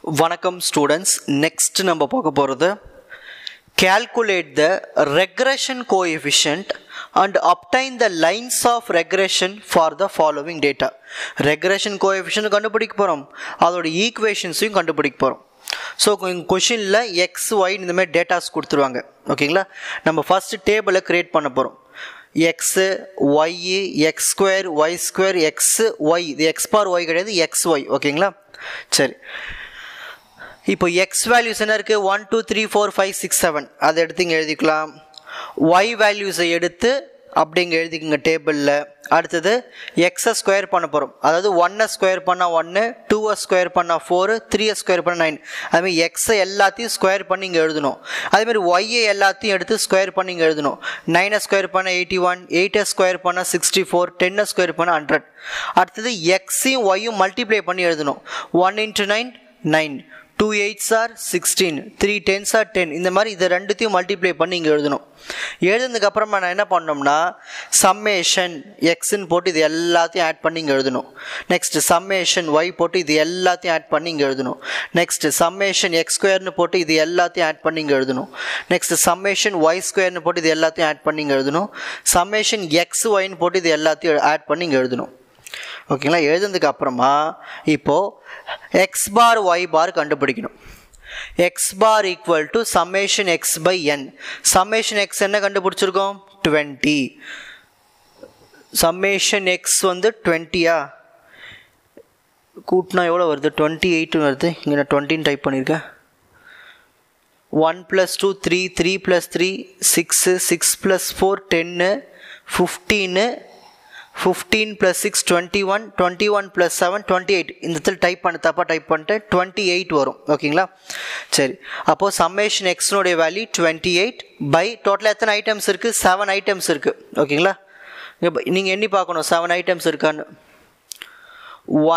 வணக்கம் students. Next நம்ம பார்க்க போகிறது calculate the regression coefficient and obtain the lines of regression for the following data. regression coefficient கண்டுபிடிக்க போகிறோம், அதோட ஈக்குவேஷன்ஸையும் கண்டுபிடிக்க போகிறோம். ஸோ கொஷினில் எக்ஸ் ஒய் இந்த மாதிரி டேட்டாஸ் கொடுத்துருவாங்க. ஓகேங்களா, நம்ம ஃபஸ்ட்டு டேபிளை க்ரியேட் பண்ண போகிறோம். X y x square y square x y, இது எக்ஸ் பார் ஒய் கிடையாது, எக்ஸ் ஒய். ஓகேங்களா, சரி. இப்போ எக்ஸ் வேல்யூஸ் என்ன இருக்குது, 1 2 3 4 5 6 7, அதை எடுத்து இங்கே எழுதிக்கலாம். ஒய் வேல்யூஸை எடுத்து அப்படி இங்கே எழுதிக்கோங்க டேபிளில். அடுத்தது எக்ஸை ஸ்கொயர் பண்ண போகிறோம், அதாவது 1 ஸ்கொயர் பண்ணால் 1, 2 ஸ்கொயர் பண்ணால் 4, 3 ஸ்கொயர் பண்ணால் 9. அதுமாதிரி எக்ஸை எல்லாத்தையும் ஸ்கொயர் பண்ணி இங்கே எழுதணும். அதேமாதிரி ஒய்யை எல்லாத்தையும் எடுத்து ஸ்கொயர் பண்ணி இங்கே எழுதணும். 9 ஸ்கொயர் பண்ணால் 81, 8 ஸ்கொயர் பண்ணால் 64, 10 ஸ்கொயர் பண்ணால் 100. அடுத்தது எக்ஸையும் ஒய்யும் மல்டிப்ளை பண்ணி எழுதணும். 1 × 9 9, 2 8s are 16, 3 10s are 10. இந்த மாதிரி இதை ரெண்டுத்தையும் மல்டிப்ளை பண்ணி இங்கே எழுதணும். எழுதுனதுக்கு அப்புறமா நான் என்ன பண்ணோம்னா சம்மேஷன் எக்ஸ்ன்னு போட்டு இது எல்லாத்தையும் ஆட் பண்ணி இங்கே எழுதணும். நெக்ஸ்ட் சம்மேஷன் ஒய் போட்டு இது எல்லாத்தையும் ஆட் பண்ணி இங்கே எழுதணும். நெக்ஸ்ட் சம்மேஷன் எக்ஸ் ஸ்கொயர்னு போட்டு இது எல்லாத்தையும் ஆட் பண்ணி இங்கே எழுதணும். நெக்ஸ்ட் சம்மேஷன் ஒய் ஸ்கொயர்னு போட்டு இது எல்லாத்தையும் ஆட் பண்ணி இங்கே எழுதணும். சம்மேஷன் எக்ஸ் ஒய்ன்னு போட்டு இது எல்லாத்தையும் ஆட் பண்ணி இங்கே எழுதணும். ஓகேங்களா, எழுதுனதுக்கு அப்புறமா இப்போது எக்ஸ் பார் ஒய் பார் கண்டுபிடிக்கணும். X bar equal to summation x by n. Summation x என்ன கண்டுபிடிச்சிருக்கோம், 20. சம்மேஷன் எக்ஸ் வந்து 20யா, கூட்டினா எவ்வளோ வருது, 28 வருது. இங்கே நான் 20 டைப் பண்ணியிருக்கேன். 1 + 2 3, 3 + 3 6, 6 + 4 10, 15, 15 + 6 21, 21 + 7 28. இந்த இடத்துல டைப் பண்ண தப்பாக டைப் பண்ணிட்டு 28 வரும். ஓகேங்களா, சரி. அப்போது சம்மேஷன் எக்ஸ்னுடைய வேல்யூ 28 பை டோட்டலாக எத்தனை ஐட்டம்ஸ் இருக்குது, 7 ஐட்டம்ஸ் இருக்குது. ஓகேங்களா, நீங்கள் எண்ணி பார்க்கணும் 7 ஐட்டம்ஸ் இருக்கான்னு.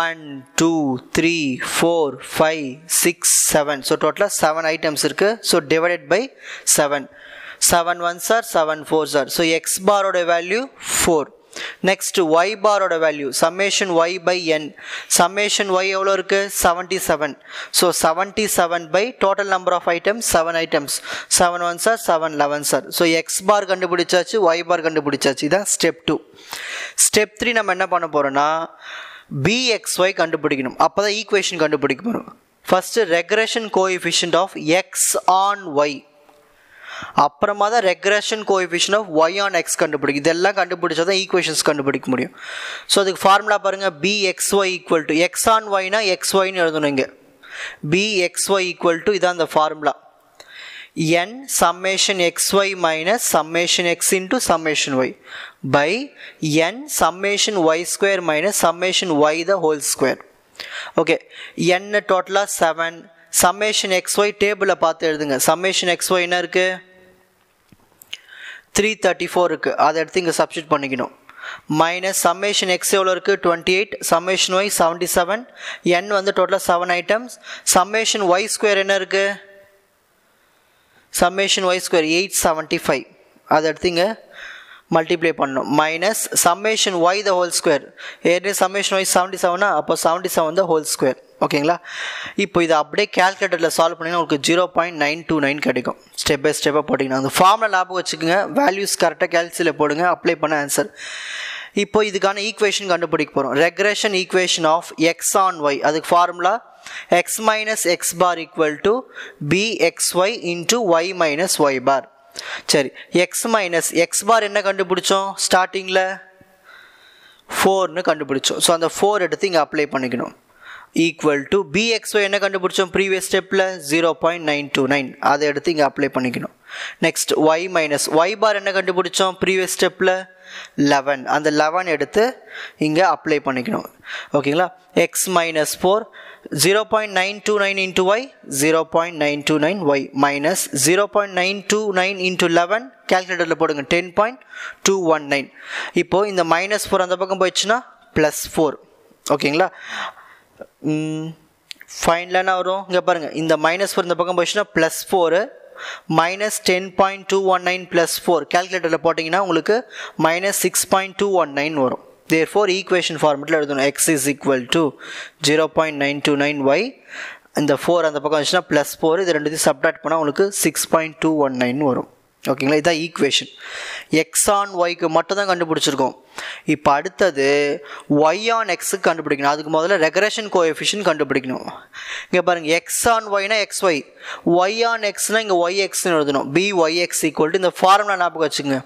1 2 3 4 5 6 7. ஸோ டோட்டலாக 7 ஐட்டம்ஸ் இருக்குது. So divided by 7. 7 1s are 7 4s are. So x பாரோட வேல்யூ 4. நெக்ஸ்ட் ஒய் பாரோட value summation y by n. Summation y எவ்வளோ இருக்குது, 77. So 77 by total number of items 7 items. 7 1s are 7 11s are. So x bar கண்டுபிடிச்சாச்சு, y பார் கண்டுபிடிச்சாச்சு. இதான் step 2. Step 3 நம்ம என்ன பண்ண போகிறோம்னா பிஎக்ஸ்ஒய் கண்டுபிடிக்கணும். அப்போ தான் ஈக்குவேஷன் கண்டுபிடிக்க போகிறோம். First regression coefficient of x on y, அப்புறமா தான் regression coefficient of y on x கண்டுபிடிக்கும். இதெல்லாம் கண்டுபிடிச்சா தான் ஈக்குவேஷன்ஸ் கண்டுபிடிக்க முடியும். ஸோ அதுக்கு ஃபார்முலா பாருங்கள், bxy equal to x on ஒய்னா எக்ஸ் ஒய்னு எழுதணும். இங்கே பிஎக்ஸ்ஒய் ஈக்குவல் டு இதான் அந்த formula, n summation xy minus summation x into summation y by n summation y square minus summation y the whole square. Okay, n டோட்டலாக 7. Summation XY டேபிளில் பார்த்து எழுதுங்க. சம்மேஷன் எக்ஸ்ஒய் என்ன இருக்குது, 334 இருக்குது. அதை எடுத்து இங்கே சப்ஸ்டிட் பண்ணிக்கணும். மைனஸ் சம்மேஷன் எக்ஸ் எவ்வளோ இருக்குது, 28. Summation y 77. n வந்து டோட்டலாக 7 ஐட்டம்ஸ். சம்மேஷன் ஒய் ஸ்கொயர் என்ன இருக்குது, சம்மேஷன் ஒய் ஸ்கொயர் 875. அதை எடுத்து இங்கே மல்டிப்ளை பண்ணணும். Minus summation y the whole square. ஏற்கனவே சம்மேஷன் ஒய் 77, அப்போ 77 த ஹோல் ஸ்கொயர். ஓகேங்களா, இப்போ இதை அப்படியே கேல்குலேட்டரில் சால்வ் பண்ணிங்கன்னா உங்களுக்கு 0.929 கிடைக்கும். ஸ்டெப் பை ஸ்டெப்பாக போட்டிங்கன்னா அந்த ஃபார்மில் ஞாபகம் வச்சுக்கோங்க. வேல்யூஸ் கரெக்டாக கேல்குலேட்டரில் போடுங்க, அப்ளை பண்ண ஆன்சர். இப்போ இதுக்கான ஈக்குவேஷன் கண்டுபிடிக்க போகிறோம். Regression equation of x on y. அதுக்கு formula x minus x bar equal to bxy into y minus y bar. சரி, எக்ஸ் மைனஸ் எக்ஸ் பார் என்ன கண்டுபிடிச்சோம், ஸ்டார்டிங்கில் 4ன்னு கண்டுபிடிச்சோம். ஸோ அந்த 4 எடுத்து இங்கே அப்ளை பண்ணிக்கணும். ஈக்குவல் டு பிஎக்ஸ்ஒய் என்ன கண்டுபிடிச்சோம் ப்ரீவியஸ் ஸ்டெப்பில் 0.929. அதை எடுத்து இங்கே அப்ளை பண்ணிக்கணும். நெக்ஸ்ட் ஒய் மைனஸ் ஒய் பார் என்ன கண்டுபிடிச்சோம் ப்ரீவியஸ் ஸ்டெப்பில் 11. அந்த 11 எடுத்து இங்கே அப்ளை பண்ணிக்கணும். ஓகேங்களா, X minus 4 0.929 into y 0.929 y minus 0.929 into 11 calculatorல போடுங்க 10.219. இப்போ இந்த minus 4 அந்த பக்கம் போயிடுச்சுன்னா plus 4. ஓகேங்களா, ஃபைனலாக என்ன வரும் இங்கே பாருங்கள், இந்த minus 4 இந்த பக்கம் போயிடுச்சுன்னா plus 4 minus 10.219 plus 4 calculatorல போட்டிங்கன்னா உங்களுக்கு minus 6.219 வரும். Therefore equation format la eduthanum x is equal to 0.929y இந்த 4 அந்த பக்கம் வந்துச்சுன்னா +4, இது ரெண்டுத்தையும் சப்ட்ராக்ட் பண்ணால் உங்களுக்கு 6.219 வரும். ஓகேங்களா, இதுதான் ஈக்குவேஷன். எக்ஸ் ஆன் ஒய்க்கு மட்டும் தான் கண்டுபிடிச்சிருக்கோம். இப்போ அடுத்தது ஒய் ஆன் எக்ஸுக்கு கண்டுபிடிக்கணும். அதுக்கு முதல்ல ரெக்ரெஷன் கோஎஃபிஷியன்ட் கண்டுபிடிக்கணும். இங்கே பாருங்கள், எக்ஸ் ஆன் ஒய்னா எக்ஸ் ஒய், ஒய் ஆன் எக்ஸ்னால் இங்கே ஒய் எக்ஸ்னு எழுதணும். BYX = இந்த ஃபார்முலா ஞாபகம் வச்சுங்க.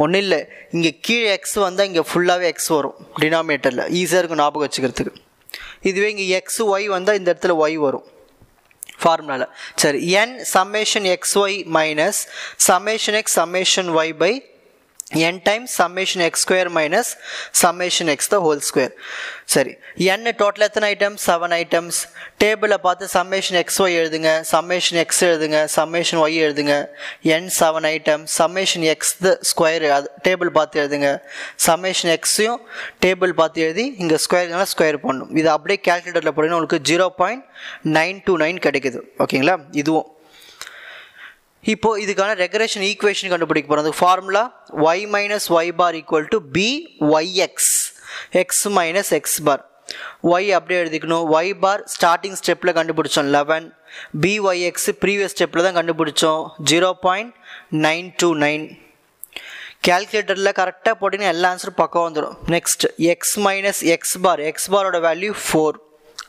ஒன்றும் இல்லை, இங்கே கீழே எக்ஸ் வந்தால் இங்கே ஃபுல்லாகவே எக்ஸ் வரும் டினாமினேட்டரில், ஈஸியாக இருக்கும் ஞாபகம் வச்சுக்கிறதுக்கு. இதுவே இங்கே எக்ஸ் ஒய் வந்தால் இந்த இடத்துல ஒய் வரும் ஃபார்முலாவில். சரி, n summation xy minus summation x summation y by n times summation x square minus summation x the whole square. சரி, n டோட்டல் எத்தனை ஐட்டம்ஸ்? 7 ஐட்டம்ஸ். டேபிளில் பார்த்து summation xy எழுதுங்க, summation x எழுதுங்க, summation y எழுதுங்க. n 7 item. summation x the square அது table பார்த்து எழுதுங்க. summation xயும் டேபிள் பார்த்து எழுதி இங்கே ஸ்கொயர் பண்ணணும். இது அப்படியே கேல்குலேட்டரில் போட்டிங்கன்னா உங்களுக்கு 0.929 கிடைக்குது. ஓகேங்களா, இதுவும். இப்போது இதுக்கான ரெக்ரெஷன் ஈக்குவேஷன் கண்டுபிடிக்க போகிறோம். அதுக்கு formula y minus y bar = BYX, x minus x bar. y அப்படியே எழுதிக்கணும். y bar ஸ்டார்டிங் ஸ்டெப்பில் கண்டுபிடிச்சோம் 11, BYX ப்ரீவியஸ் ஸ்டெப்பில் தான் கண்டுபிடிச்சோம் 0.929. கேல்குலேட்டரில் கரெக்டாக போட்டிங்கன்னா எல்லா ஆன்சரும் பக்கம் வந்துடும். Next x minus x bar, x பாரோட வேல்யூ 4,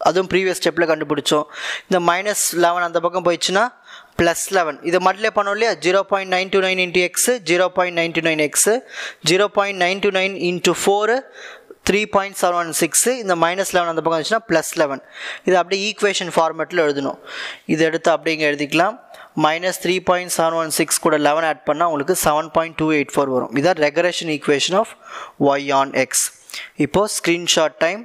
அதுவும் ப்ரீவியஸ் ஸ்டெப்பில் கண்டுபிடிச்சோம். இந்த -11 அந்த பக்கம் போயிடுச்சுன்னா +11, இதை மல்டிப்ளை பண்ணோம் இல்லையா, 0.929 into x 0.929x, 0.929 into 4 3.716, இந்த -11 அந்த பக்கம் வந்துச்சுன்னா +11. இது அப்படியே ஈக்குவேஷன் ஃபார்மேட்டில் எழுதணும். இதை எடுத்து அப்படியே இங்கே எழுதிக்கலாம். -3.716 கூட 11 ஆட் பண்ணால் உங்களுக்கு 7.284 வரும். இதான் regression equation of y on x. இப்போது screenshot time.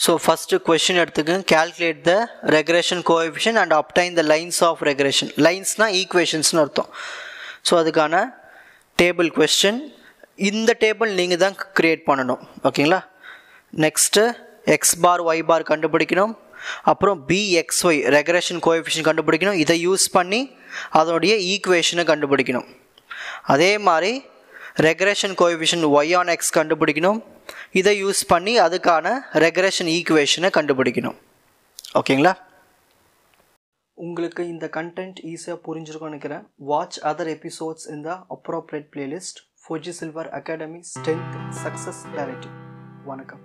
So first question எடுத்துக்கங்க, calculate the regression coefficient and obtain the lines of regression. Linesனா equationsனு அர்த்தம். ஸோ அதுக்கான டேபிள் கொஸ்டின், இந்த டேபிள் நீங்கள் தான் க்ரியேட் பண்ணணும். ஓகேங்களா, next X bar y bar கண்டுபிடிக்கணும். அப்புறம் BXY ரெக்ரெஷன் கோஎஃபிஷியன்ட் கண்டுபிடிக்கணும். இதை யூஸ் பண்ணி அதனுடைய ஈக்குவேஷனை கண்டுபிடிக்கணும். அதே மாதிரி regression coefficient y on x கண்டுபிடிக்கணும். இதை யூஸ் பண்ணி அதுக்கான ரெக்ரெஷன் ஈக்குவேஷனை கண்டுபிடிக்கணும். ஓகேங்களா, உங்களுக்கு இந்த கண்டென்ட் ஈஸியாக புரிஞ்சிருக்கும்னு நினைக்கிறேன். வாட்ச் அதர் எபிசோட்ஸ் இன் த appropriate playlist. Fuji silver academy strength success directive. வணக்கம்.